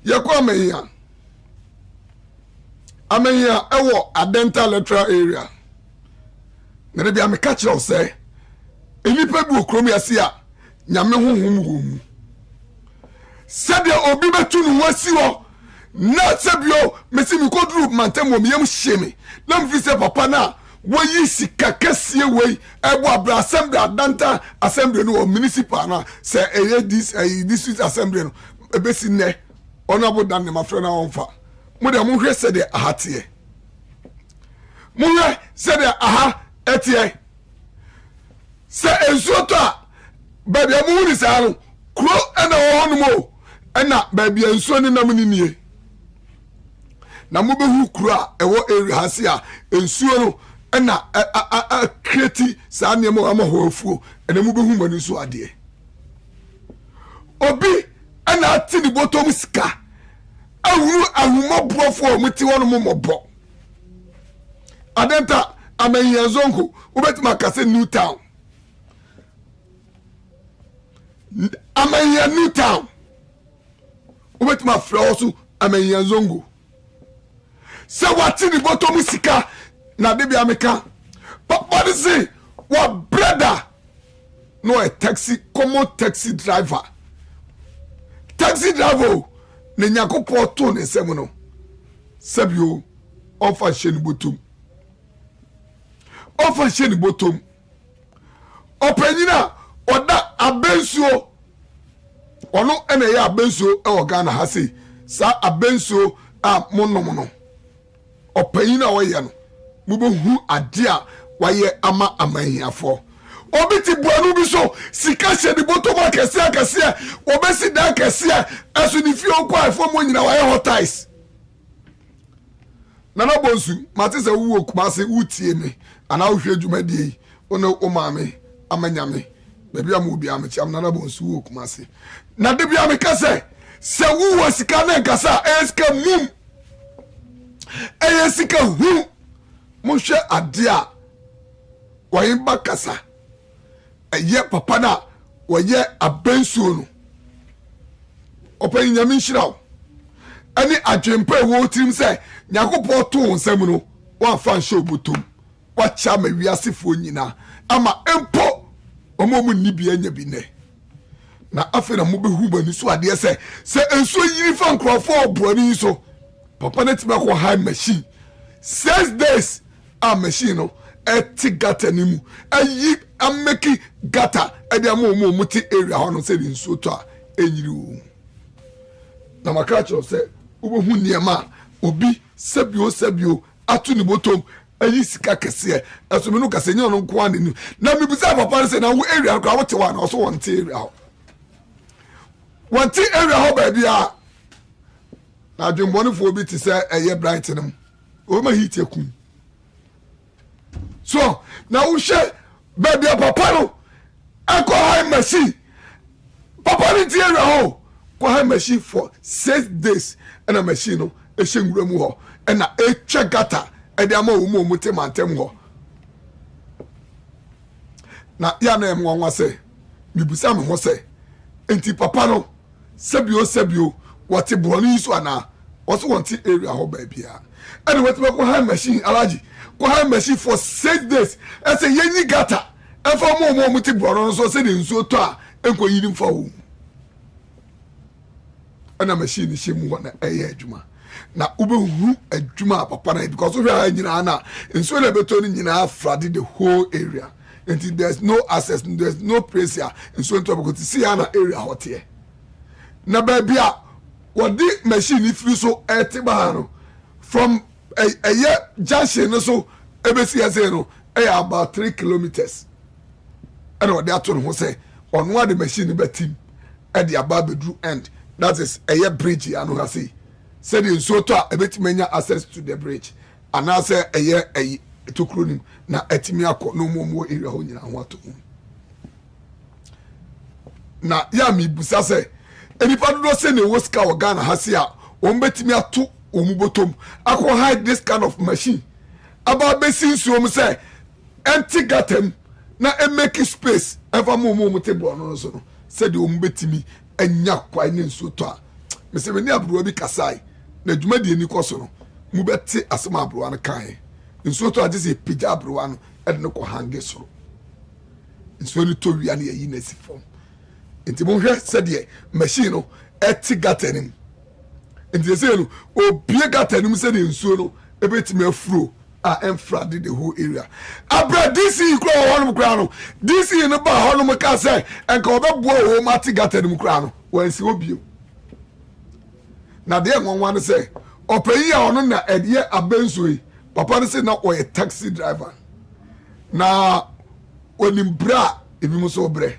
Yakwa amenya ewo Adenta Electoral Area. Na bia me catch you say enipa bi okrom yase a nyame honhom wom. Sabe obi betu no wasi ho na sabio mesi mi kodru mantem wo miyam hyeme. Na mfi se papa na woyi sika kasie wei ebo abra assembly Adenta assembly no municipal na say this is assembly no ebesi ne honorable dan my friend na wonfa. Mo de mo hwe se de ahatie. Mo hwe se de aha etie. Se ensuoto a baby amu ni sa no kro ena wo hono mo ena baby ensuo ni nam ni nie. Na mo behu kro a ewo area hase a ensuo no ena kreti sa ne mo amahoafuo ena mo behu mani so ade. Obi ena ati ni botom sika. Awuru ahuma brofo muti wono mo mobo. Adenta amenya zonko ubetima kase New Town. Amenya New Town. Ubetima flosu amenya zongo. Se wati ni botom sika na debi ameka. But what is it? What brother? No a taxi, common taxi driver. Taxi driver. Ne nyakopo to ne nsem no sabio ofa hyeni botom opanyina oda abensuo ono ene ya abensuo e Ghana ha sei sa abensuo a monom no opanyina woye no mubehu ade a waye ama amanhiafo obi ti buanu bi so sika hyeni botom akese obesi dan kese aso ni fi okwa efo mo nyina waye hotais nana bonsu matese wu okumase utie me ana wo hwe dwumadie ono o maame amanyame bebi am obi am chiam nana bonsu wu okumase na de bia me kase se wu wo sika na nkasa eska mum sika hu mo hwe ade a waye bakasa eye papa na waye abensuo no open nyame nhiraw ani adwempa wo tirim se nyakopo to nsam no wa fa nhwe obotom wa cha ma wiasefo nyina ama empo omo ni bia nya bi ne na afi na mo behu bani so ade se enso yiri fa nkrofo oboani so papa na tiba ko high machine 6 days a machine no gata ni mu ayi ameki gata ade amomo muti area ho no se di nso to a enyiri wo na makacho se ubehu niema obi sabio atu ni botom ayi sika kese asome no kase nyo no nko anenu na mebusa papa se na wo area ko awote wa na so wonte area ho wonte area ho ba bia na dwembonefo obi ti se eye Brighton o ma hit yakun so na wo hye ba bia papa no akọ high machine papa ni ti area ho ko high machine for 6 days and a machine no e hyenwura mu ho e na e twa gata e de ama wo mu muti mantem ho na ya na em wonwa se mibusa me ho se enti papa no sabio wati broni so ana also want area ho ba bia and what we ko high machine alaji ko high machine for 6 days e say yenyi gata e fa mo muti broni so se de nso to a enko yiri fa wo ana machine shemu wana eye adwuma na ubehu adwuma papa na because we are nyina na nso le beto ni nyina flood the whole area and there's no access, there's no place here nso nto because see na area hot here na baby a wodi machine free so etiba no from a year junction so ebesi ase no about 3 kilometers and what they are told who say on one the machine betim at the above bedroom end. That is a bridge I know say said in soto a bit many access to the bridge and I say a year to cronim na etimiako no more area ho nyina ho ato na ya mi busa say enipa do say ne woska o Ghana hase a o mbetimi ato o mu botom akọ hide this kind of machine about besin so mu say empty gatem na make space ever mo table no so no said o mbetimi enya kwa ni nso to a me se me ni abro bi kasai na dwuma die ni koso no mu beti asema abro an kan nsuo to ade se pija abro an e de ko hange soro nsuo ni to wia na yi na sifom enti mo hwe se de machine no eti gatanim enti se no obie gatanim se de nsuo no ebetime afuro enfra the whole area abra DC kro honum kra no DC no ba honum ka say enka obebo o mati gatanim kra no wansi obio na de nwanwa no say opeyi a ono na edie abensuyi papa no say na o a taxi driver na onimbra ebi mo so bre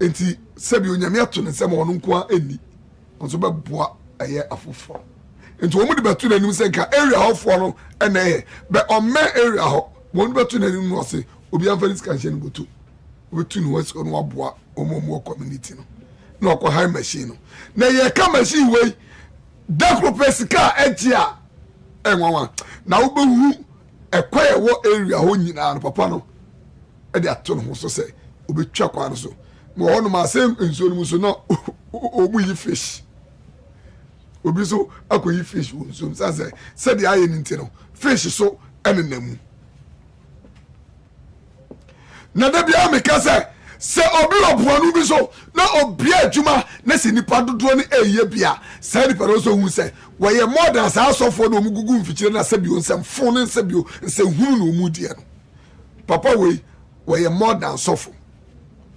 enti sebi onyame ato ne sem ono nko ani onso beboa eye afofo enti wo mu de betu nanim se nka area hofo no ena ye be on me area ho wo mu betu nanim no se obi amfani sika nche no botu obetu no wasi ono aboa omomo community no na okọ high machine no na ye ka machine we dakro pesika egia enwanwa na wo behu ekwaye wo area ho nyina no papa no e de ato no so se obetwa kwa no so mo hono ma sem enso no so na obu yi fish obi so akoyi fish wo so say de aye nti no fish so enenamu na da bia me ka se obi obuanu bi so na obi adwuma na se nipa dodo ne eye bia say nipa ro so hu say we more than sa asofo no mugugu mfikyire na se bio nsem fon nse bio nse hunu no mu die no papa we more than sofo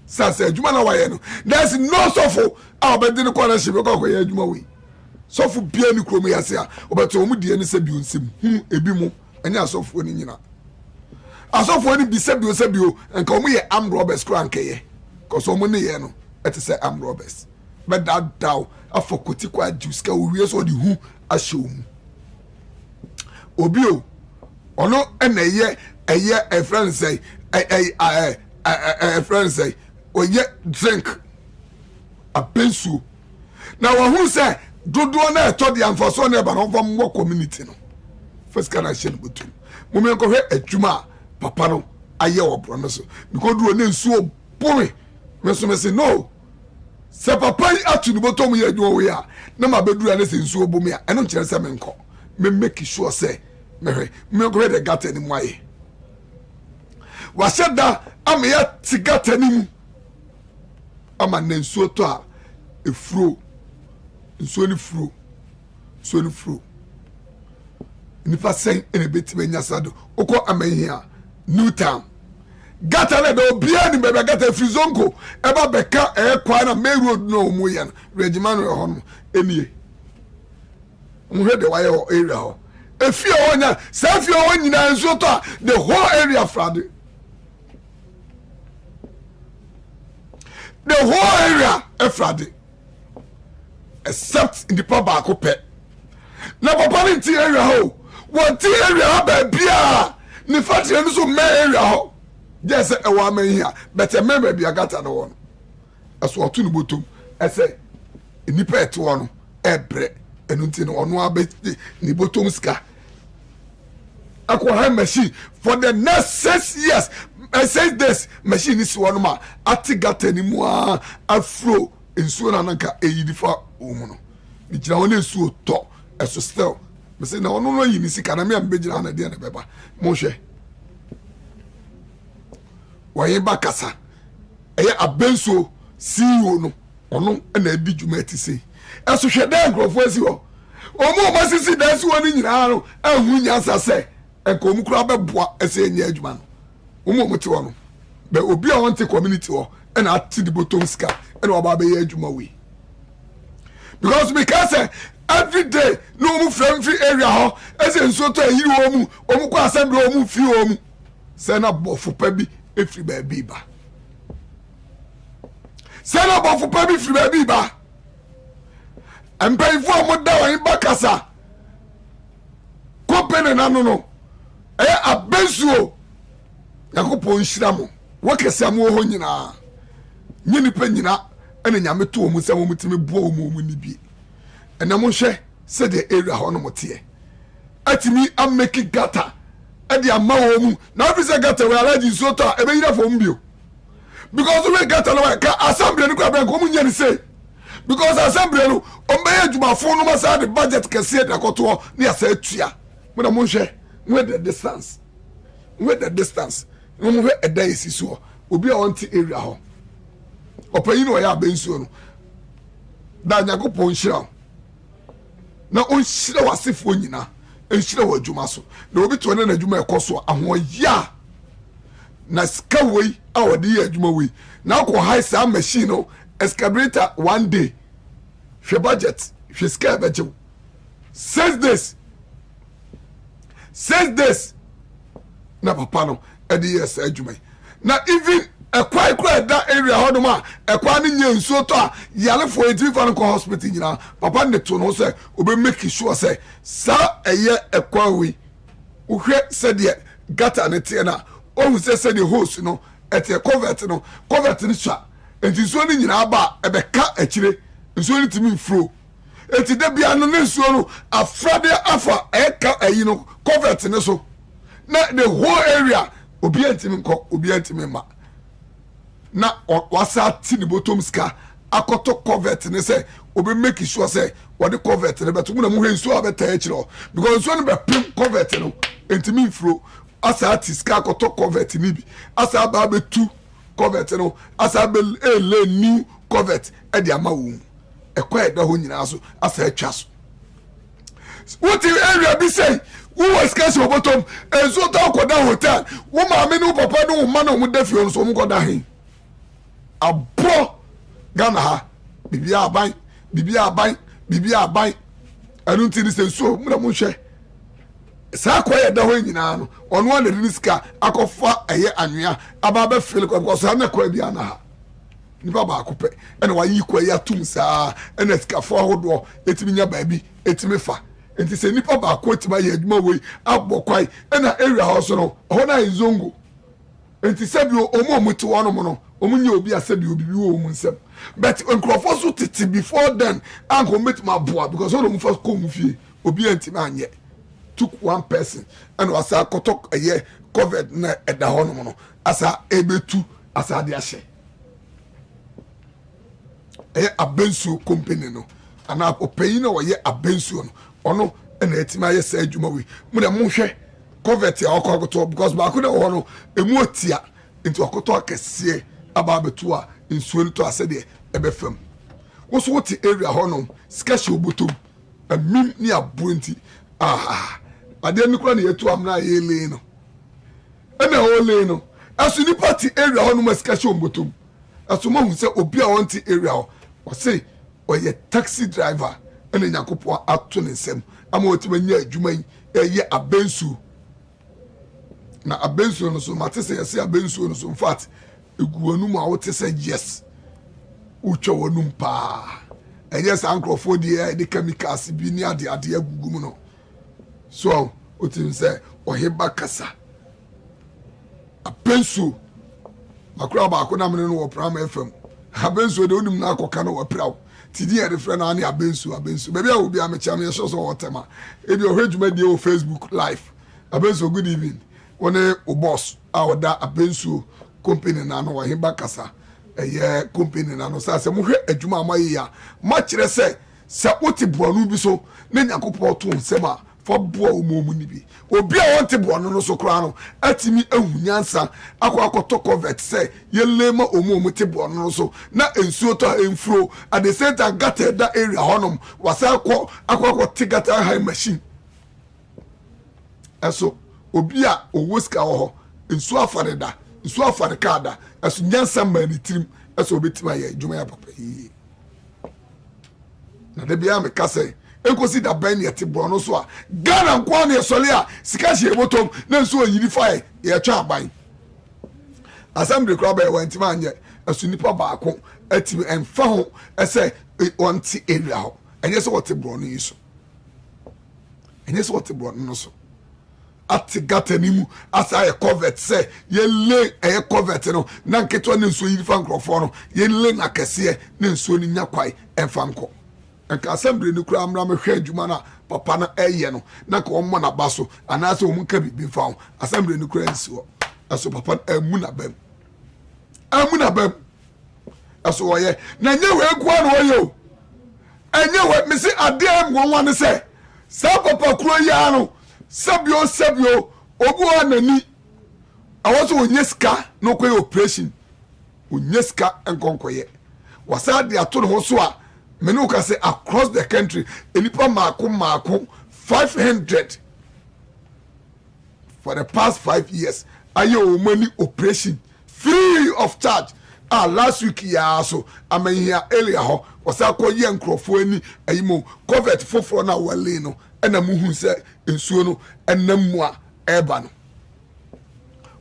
say adwuma na waye no there's no sofo abedi ne kwana shibe kwa ye adwuma we sofo bia ni kromo yase a obeto omu die ne se bio nsem hu ebi mu anya asofo ni nyina asofo ni bi se bio enka omu ye armed robbers kranke ye cause omu ne ye no ete se armed robbers but that daw afokoti kwa juska owie so di hu ahye omu obi o ono ena ye a friend say a friend say oye drink a pensu na wa hu say dodo na eto de amfaso na ba no fam wo community no first kana shen butu mo me ko hwe adwuma papa no aye obro no so because do na nsuo bome me so me say no se papa atu no botom ye adwuma we a na ma bedura na se nsuo bome a eno kire se me nko me make sure say me hwe me ko hwe de gata ni mu aye wa sheda am ya tigata ni mu ama na nsuo to a efuro nsuo ni furo nipa sen ene betime nyasado okọ amehia Newtown gata le do bia ni bebe gata frizonko eba beka kwa na main road no mu ye no regiment no ho no enie unhwe de waye ho area ho efie ho nya sa fie ho nyina nsuo to the whole area frade the whole area efrade except in the papa akope na papa ni ti area ho what ti area ba bia ni fatire no so me area ho just e wa man here but e member bia gata no won aso otu no botom e say ni pet won ebre enu ti no ono abe ni botom ska akwa high machine for the next 6 years I say this machine is one ma ati gata ni mu afro ensuo na nanka eyidifa omu no mi gira won ensuo to eso still me say na ono no yi ni sika na me am begira na de na beba mo hwe waye bakasa eye abensuo CEO no ono na adi dwuma ti sei eso hwe den grofo asi ho omo masisi dan si woni nyina no ahu nyansa se enko mu kura beboa ese nya adwuma no omo mo ti wo no be obi a won te community ho na ati di bottom ska na oba be ye adwuma we because every day no mu from free area ho ese nso to ayi wo mu kwa assembly wo mu fi wo mu se na bofo pa bi efri ba bi ba se na bofo pa bi fri ba bi ba empay fo mo da wan bakasa company na no abensuo yakopon hira mo wakese mo ho nyina nyini pa nyina ene nyame to mu se mo mutimi bo mu ni bi ena mo hwe se de area ho no mote atimi ameki gata e de amawo mu na officer gata we alaji so to e be yira fo mbio because we gata no ka assembly ni kwa ben ko mu nyani say because assembly no omeye adwumafo no masa the budget kese da koto ne asa atua mo na mo hwe with the distance no mo hwe eda esi so obi a wonti area ho opayin no ya abensuo no da nyakopon hira na on hira wasefo nyina enhira wa adwuma so na obi to ne na adwuma ekoso ahoya na skawei a wodi adwuma wei na ko high sa machine no excavator one day hwe budget hwe scale bejew 6 days na papa no e dey yes adwuma na even ekwai kura da area hodoma ekwa ne nya nsuo to a yale for edri fan ko hospital nyina papa ne to no say obe make sure say sa eye ekwa wi uhwe se de gata ne tie na ohun se de host no ete covert no sha enti nsuo ne nyina ba ebeka akire nsuo ne timi fro enti da bia no ne nsuo no afrade afa eka ayi no covert ne so na the whole area obi antimi ma na wasa ti ni bottom ska akoto covert ne say obi make sure say what the covert ne beto na mu hwensu abeta akiro because so no be pim covert no entimi fro asa ti ska akoto covert ni bi asa ba betu covert no asa be ele new covert e di ama wo ekwa eda ho nyina so asa atwa so what the area be say who was cash for bottom enso ta koda hotel wo ma me no papa no ma no mu dafi on so mu koda hin abo Ghana ha bibia aban anu ti se so mu na mu hwe sa kwa ye da ho nyina no ono na riska akofa eye anwea aba ba feel ko so na kwa bia na ha ni baba akopɛ ena wa yi kwa ya tum saa ena ska fo ahodo etimi nya baabi etimi fa enti se nipa ba ko etima ye adwuma wei abokwai ena area house no ho na izongo enti se bi omo ti wono mo no omunye obi asabi obi wo omu nsem but nkrofo so titi before then anko met my boy because all of first come fie obi antima anye took one person and was a kotok a year covered na eda ho no no asa ebetu asa de ahye abensu company no ana opayin na wo ye abensu no ono na etima ye sa adwuma we mu na mo hwe covet ya okokoto because ba ko na wo no emu otia into okoto akese aba betu a nsuo to ase de ebefam wo so wote area ho no sketch obotom amim ni abonti ade ni kura na yetu amna ye le no ena o le no asu ni party area ho no sketch obotom asu mo hu se obi a won ti area ho wo say oye taxi driver ena nyakopo ato ne nsem ama otimanya adwuma yi eye abensu na abensu no so matese yesi abensu no so in fact eguanu ma wote say yes ucho wonum pa eye sa ankrofo de chemicals bi ni ade agugum no so otim say oheba kasa abensu makura ba ko na mene no wo pram fm abensu de onim na akoka no wo praw tidi e refre na ani abensu bebi a obi amecha me so wotema ebi ohwedwuma die o Facebook live abensu good evening one o boss oda abensu company na no wahimba kasa company na no sa se mo hwe adwuma amaye ya ma kire se woti boanu bi so na nyakopo to nsema fa boa omomu ni bi obi a wonte boanu no so kra no atimi ahunyansa akoto convert se yelema omomu te boanu no so na ensuo to enfro at the center gata da area honom wasa akọ tigata high machine eso obi a owoska ho ensuo afareda nsuo afarikada eso nyansa mani tirim eso obetima ye adwuma ya papa yi na de bia me kase enkosi da ben ye te bro no so a Ghana nkwa na esole a sika hye botom na nsuo yiri fae ye twa aban assembly club e wantima anye eso nipa baako atimi emfa ho ese wanti area ho enye so wote bro no yiso enye so wote bro no so atigata nimu asa ye covet se ye le covet no na nketo na nsuo yiri fa nkrofo no ye le na kese na nsuo ni nyakwai emfa nko enka assembly ni kura amra me hwe adwuma na papa na eye no na ka ommo na baso anase omu ka bibi fa ho assembly ni kura nsiwo aso papa amu na bam aso woye na nye we gua no woye enye we me say ade am say sa papa kuro ya no sabio obu anani awoso onyeska no koy operation onyeska enkonkoye wasa de ato no so a me no ka say across the country enipa maako 500 for the past 5 years ayo money operation free of charge. Last week ya so amanya earlier ho wasa ko ye nkrofo ani ayimo covid foforo na wale no na muhu se ensuo no enam a eba no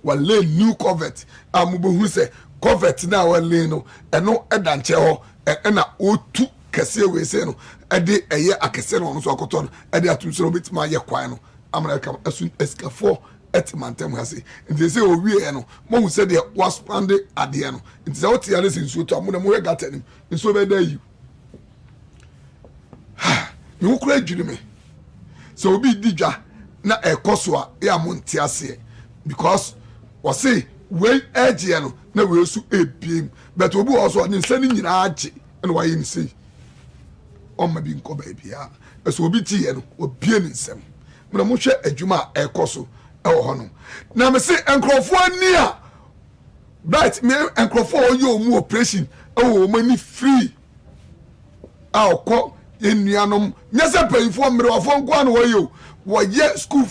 wale new covid amubehu se covid na wale no eno eda nche ho na otu kase we se no ede eye akese no so akoto no ede atumso betima ye kwan no america asun escafo etimantem hase nti se owie no mo hu se de was pande ade no nti se otia ne sinsu to amuna mo we gatanim nso be da yi me wo kura adwiri me so obi didwa na ekoso a ya mo ntiase because we say we edge no na we su ebiem but obi also ne nsa ni nyina age na wa yi nse o ma bi nko ba bia so obi tie no obie ni nsem mo mo hwe adwuma ekoso no na me say enkrofo ani a right me enkrofo oyo mu operation mani free akọ enuanom nyese payifo mmere wafo nko an wayo woye school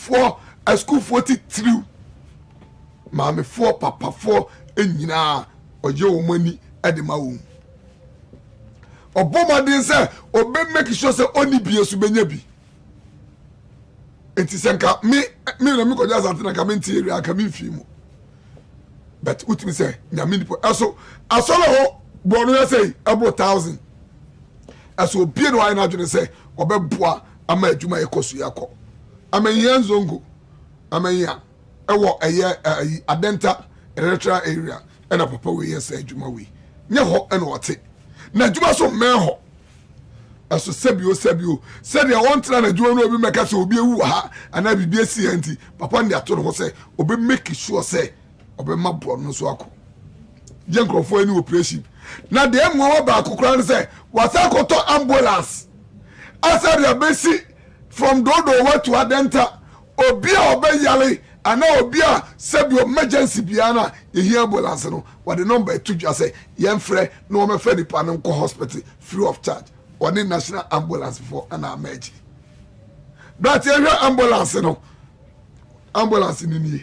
for titiriu maame fo papa fo enyina oye mani edema wo obomadin se obe make sure se oni bie su benya bi enti senka me na me ko just antina ka me ntie ria ka me mfi mu but utimi say nyame nipo aso ho bono ya say abo 1000 aso obie no ai na dwene say obeboa ama adwuma ekosu yakọ amanya nzongo amanya ewo eye adenta electoral area ena papa we yes adwuma we nye ho ena wote na adwuma so me ho aso sebio said ya want na adwuma no obi meka se obi ewu ha ana bibie si anti papa ndi ato no say obi make sure say obi mabro no so akọ je nkrofo ani operation na de emwo ba akokora no say wasa koto ambulance asa de besi from Dodo to Adenta obi a obeyale ana obi a sebio emergency biana ye ambulance no what the number to just say yemfre no me fe nipa no hospital free of charge on the national ambulance for an emergency that area ambulance no ambulance ni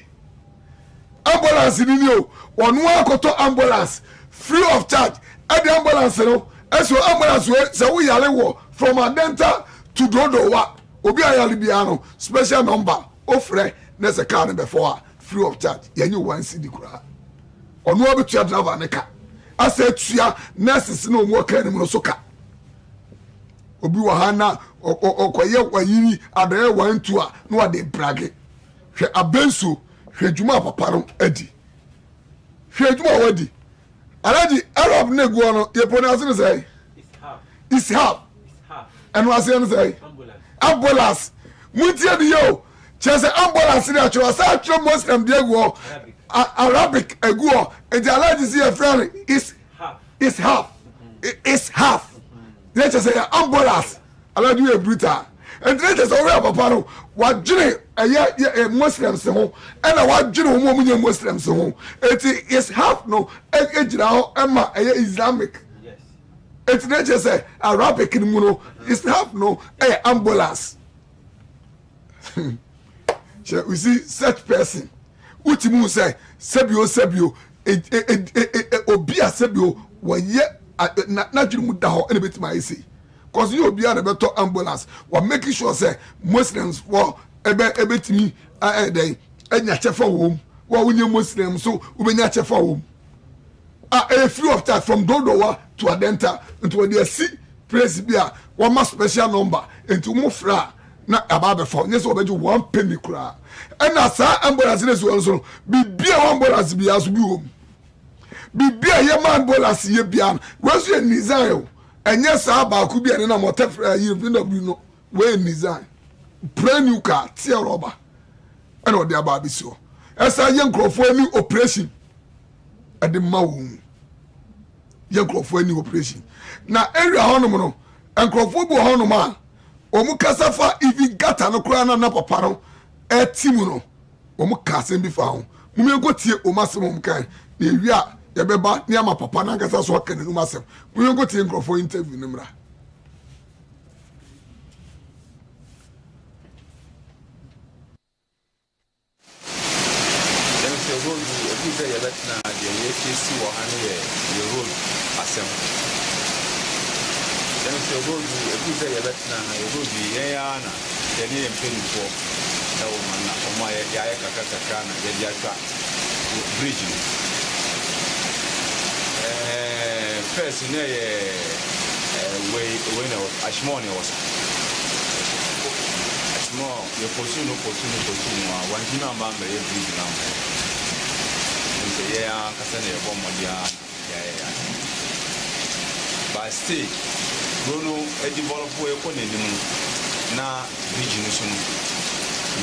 o onu akoto ambulance free of charge and the ambulance no eso ambulance we say we yale wo from Adenta to Dodo wa obi ayale bia no special number ofre na se car before free of charge yenye 1 cedi kura onu obetua driver ne ka asa tua nurses no mo ka ni mo so ka obi wa hana okoye wayiri adaye 1 a no ade brage hwe abenso hwe djuma papa no adi hwe djuma wadi alaji arab ne go no ye pronounce no say it's half and was say ambulance mutie bi yo chese ambulance ni atwa sa atwa muslim de go arabic ego and the alaji see a friend is half it's half let's say ambulance alaji e brutal and let's say we papa no wadwene eye muslims ho and wadwene ho mo muslims ho it is half no ejira ho ema eye islamic it's not just say Arabic in muno it's half no ambulance we see such person utimu say sebio obia sebio waye na dwumu da ho ene betima isi cause you obia na beto ambulance wa making sure say muslims for ebetimi den enya chefa wo wa wonye muslims so ubenya chefa wo a few of that from Dodowa to Adenta into the sea place bia one special number into mufra na ababe for yes obeju 1 penny kura and asa ambulance is so bibia ambulance bia so bi hom bibia ye man ambulance ye bia wesu ye design enye sa ba ku bia na motefra ye no we design brand new car tie rubber and o de aba bi so esa ye nkrofo ani operation ade mawu ye nkrofo ani operation na area honom no nkrofo bu ho no ma omu kasa fa even gata no kura na papa no etimu no omu kasa bi fa ho mumie go tie omasem omu kan na ewia ye beba ni ama papa na kasa so aka no masem mumie go tie nkrofo interview ni mra Say you let na the APC or your road asem. Then if you go to a good day, you let na your road be yana, then you pay for that woman or my Yakakakana, the bridge. First, in a way, when I was Ashmoni was Ashmore, your portion, one Jima Bamba, every bridge. Yeah, Cassandra Bomodia. By stay, Bruno, a develop way upon the moon. Now, region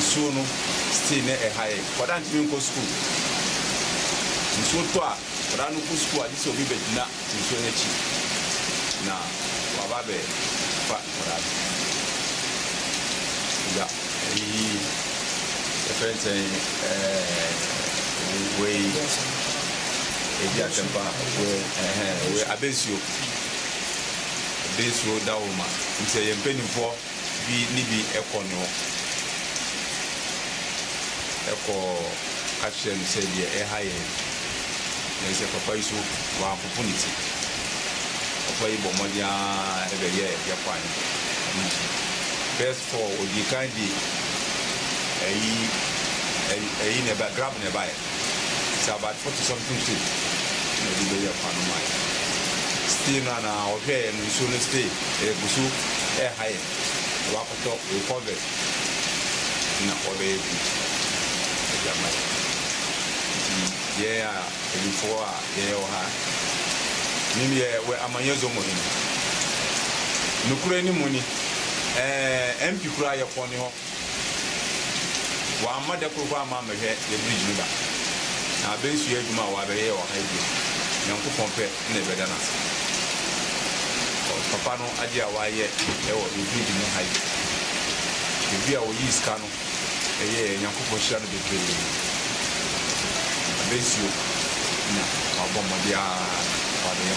soon, stay near a high, but I'm going to school. In so far, but I know school, this will be better not in so much. Now, Wababe, fat for that. Yeah, the friend saying, we temper we abesio dauma nse ye mpenifo bi ni bi ekono eko action say the high nse papa isu wa opportunity papa ibo modia ebe ye kwan best for odi kandi never grab nearby. It's about 40-something feet. The way of Panama. Still, now, okay, and we soon stay. A busu, a high. Wapato, we cover it. Not obey. Yeah, before, yeah, maybe where am I using money? No credit money. MP cry upon you. Wa mother could buy mamma here, the bridge river. Now, base you to my water or hide you. Young compare never done us. Papa no idea why yet they were including the hide. The beer will use cano, a year, young couple shall be drilling. Base you now, our bomb, dear father.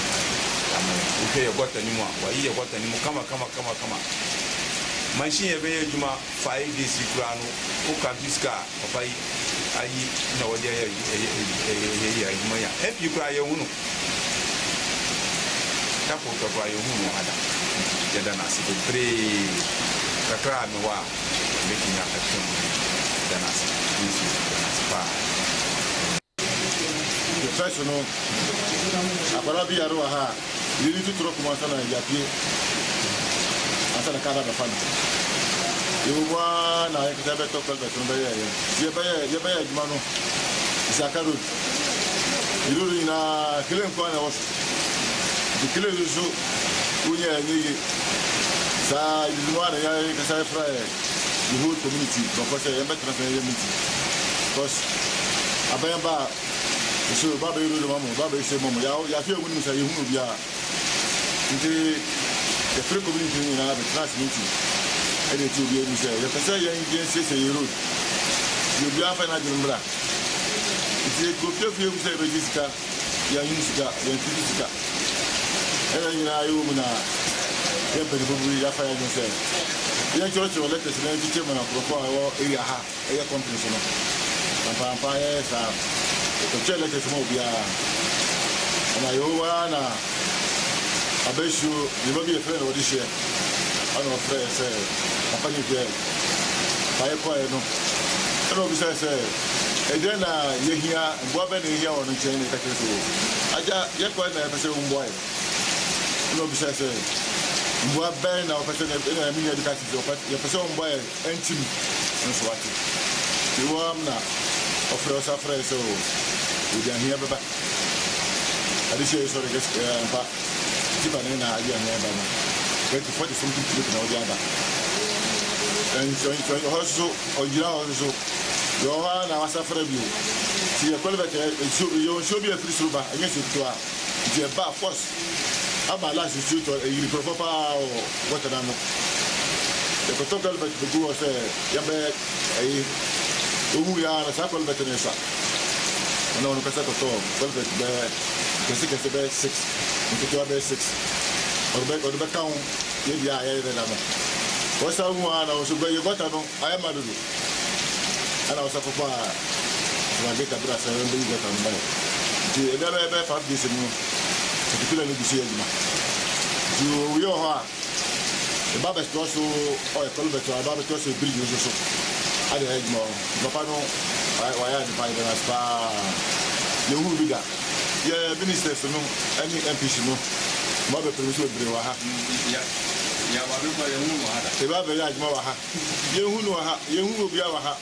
Okay, you got any more. Why you got any more? Come on. Machine ebe juma 5 days ikrano o kampiska papa ayi na wode ya juma ya epi kra ye hunu tapo kra ye hunu ada yada na se pre kakra me wa making a action dana se pa the first no abara bi yaro ha yiri tu tro kuma sana ya pie asa na kada da fan yewa na yake tabe to kolbe tun baye ye baye juma no isaka road iruri na kilen ko na wasu di kilen zo unya nyi sa juma na ya ka sai fra the whole community because e be transfer ye meeting because abayan ba so baba iruri mamo baba ise mamo ya fi ewu ni sa ye hunu bia nti the free community in our class meeting. And it will be able to say, the person against a road. You'll be after another number. It's a good few say register, young Musica, young Physica. And then you know, you will not get the probably after I say. The church will let us know the chairman of Profile area company. And Pampires are the church let us know. And I owe I bet you will be a friend of this year. I know a friend say, Papa, you get by a quiet. No, I don't say, and then you hear Bob and here on the chain. I just quite a person boy. No, besides, Bob Ben, our person, I mean, your person boy, and Tim, and so what. You are not of your suffering, so we can hear back. I just say, sorry, but. Banana, I never went to 40 something to look at the other. And so you also, or you also, your one, I was afraid of you. See a qualified, you should be a free super, I guess you are. It's a bar force. aba last street or you prefer what I know. The protocol but the go say yabe umu ya na sa kol betenesa na ono kasa to kol bet be kesi be 6 into be 6 or be count ye ya ya na no wasa umu ana so be you got no I am adu ana wasa papa na get abra sa be you got no di e be 5 days no so the people no be see ejuma you yo ha the baba is also or kol bet o baba is also bridge so ade ha ejuma papa no why are the five as far you who be that yeah ministers no any MPs no ma be permission bre wa ha ya wa be ko ye hu wa ha e ba be ya ejuma wa ha ye hu no wa ha ye hu obi wa ha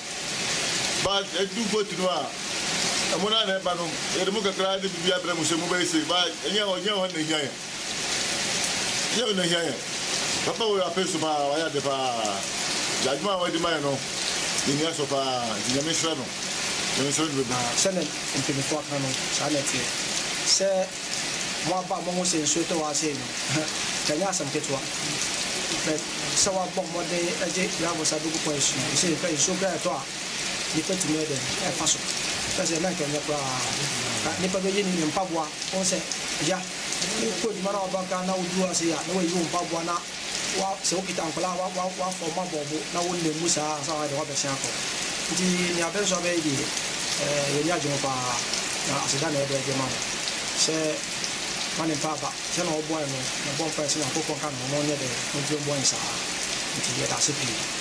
ba edu go tu no a amona na ba no e de mu kakra de bibia bre mu se mu be se ba enye o na hia ye na hia papa wo ya peso ba wa ya de ba ya ejuma wa di mai no ni ya so pa ni me sra no ni so do ba sene mpini kwa kanu sanete se mo ba mo se so to wa se no tanya sam ketwa se wa bo mo de eje ya bo sa do ko isu se ka isu ga to a ni petu me de e fa so se na ke nya kwa ni pa be ni mpabwa on se ya ko di mara ba ka na uju ase ya no we yu mpabwa na wa se o kita nkola wa fo ma bobo na wo le musa sa wa de wa be sha ko di ni abenso be di ye nya jo pa na asida na ebe je ma se mane papa se no obo no na bon pa se na ko kan no ne de o ti obo nsa ti ye da se pi